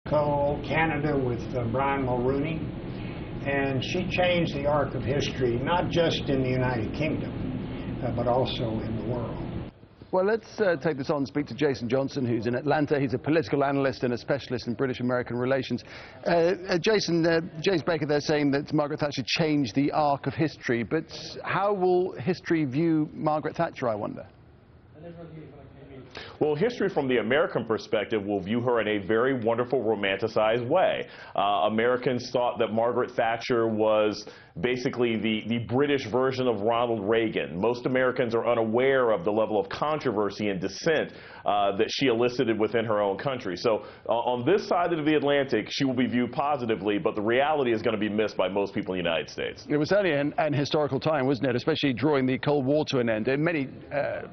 Canada with Brian Mulrooney, and she changed the arc of history, not just in the United Kingdom, but also in the world. Well, let's take this on and speak to Jason Johnson, who's in Atlanta. He's a political analyst and a specialist in British-American relations. Jason, James Baker, they're saying that Margaret Thatcher changed the arc of history, but how will history view Margaret Thatcher, I wonder? Well, history from the American perspective will view her in a very wonderful, romanticized way. Americans thought that Margaret Thatcher was basically the British version of Ronald Reagan. Most Americans are unaware of the level of controversy and dissent that she elicited within her own country. So on this side of the Atlantic, she will be viewed positively, but the reality is going to be missed by most people in the United States. It was certainly an historical time, wasn't it, especially drawing the Cold War to an end. And many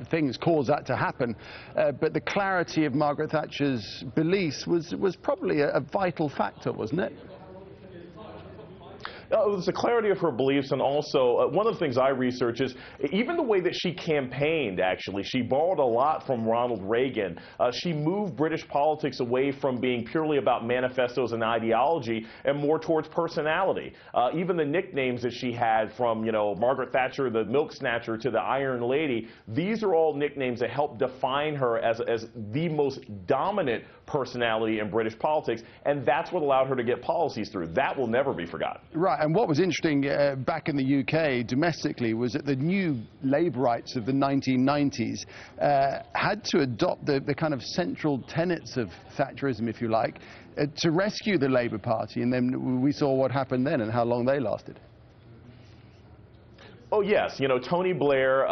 things caused that to happen. But the clarity of Margaret Thatcher's beliefs was probably a vital factor, wasn't it? It was the clarity of her beliefs, and also one of the things I research is even the way that she campaigned, actually. She borrowed a lot from Ronald Reagan. She moved British politics away from being purely about manifestos and ideology and more towards personality. Even the nicknames that she had, from, you know, Margaret Thatcher, the Milk Snatcher, to the Iron Lady, these are all nicknames that help define her as the most dominant personality in British politics, and that's what allowed her to get policies through. That will never be forgotten. Right, and what was interesting back in the UK domestically was that the new Labourites of the 1990s had to adopt the kind of central tenets of Thatcherism, if you like, to rescue the Labour Party, and then we saw what happened then and how long they lasted. Oh, yes. You know, Tony Blair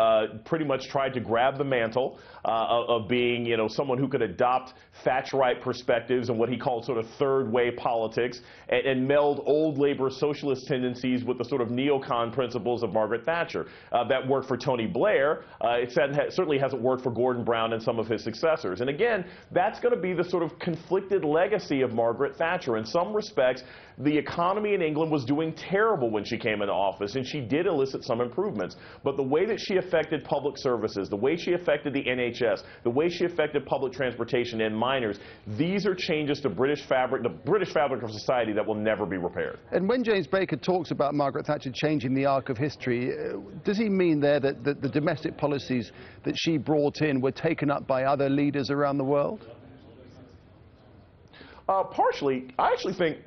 pretty much tried to grab the mantle of being, you know, someone who could adopt Thatcherite perspectives and what he called sort of third-way politics and meld old Labour socialist tendencies with the sort of neocon principles of Margaret Thatcher. That worked for Tony Blair. It certainly hasn't worked for Gordon Brown and some of his successors. And again, that's going to be the sort of conflicted legacy of Margaret Thatcher. In some respects, the economy in England was doing terrible when she came into office, and she did elicit some improvements. But the way that she affected public services, the way she affected the NHS, the way she affected public transportation and miners, these are changes to the British fabric of society that will never be repaired. And when James Baker talks about Margaret Thatcher changing the arc of history, does he mean there that the domestic policies that she brought in were taken up by other leaders around the world? Partially. I actually think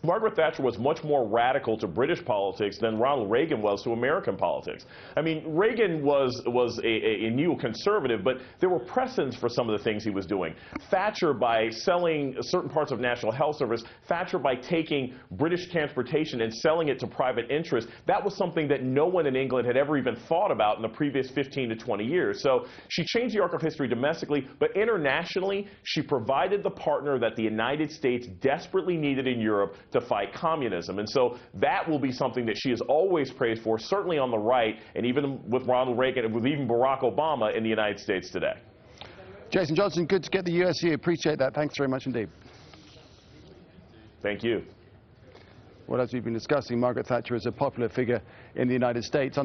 Margaret Thatcher was much more radical to British politics than Ronald Reagan was to American politics. I mean, Reagan was a neoconservative, but there were precedents for some of the things he was doing. Thatcher, by selling certain parts of National Health Service, Thatcher, by taking British transportation and selling it to private interests, that was something that no one in England had ever even thought about in the previous 15 to 20 years. So she changed the arc of history domestically, but internationally, she provided the partner that the United States desperately needed in Europe to fight communism. And so that will be something that she has always praised for, certainly on the right, and even with Ronald Reagan and with even Barack Obama in the United States today. Jason Johnson, good to get the US here. Appreciate that. Thanks very much indeed. Thank you. Well, as we've been discussing, Margaret Thatcher is a popular figure in the United States.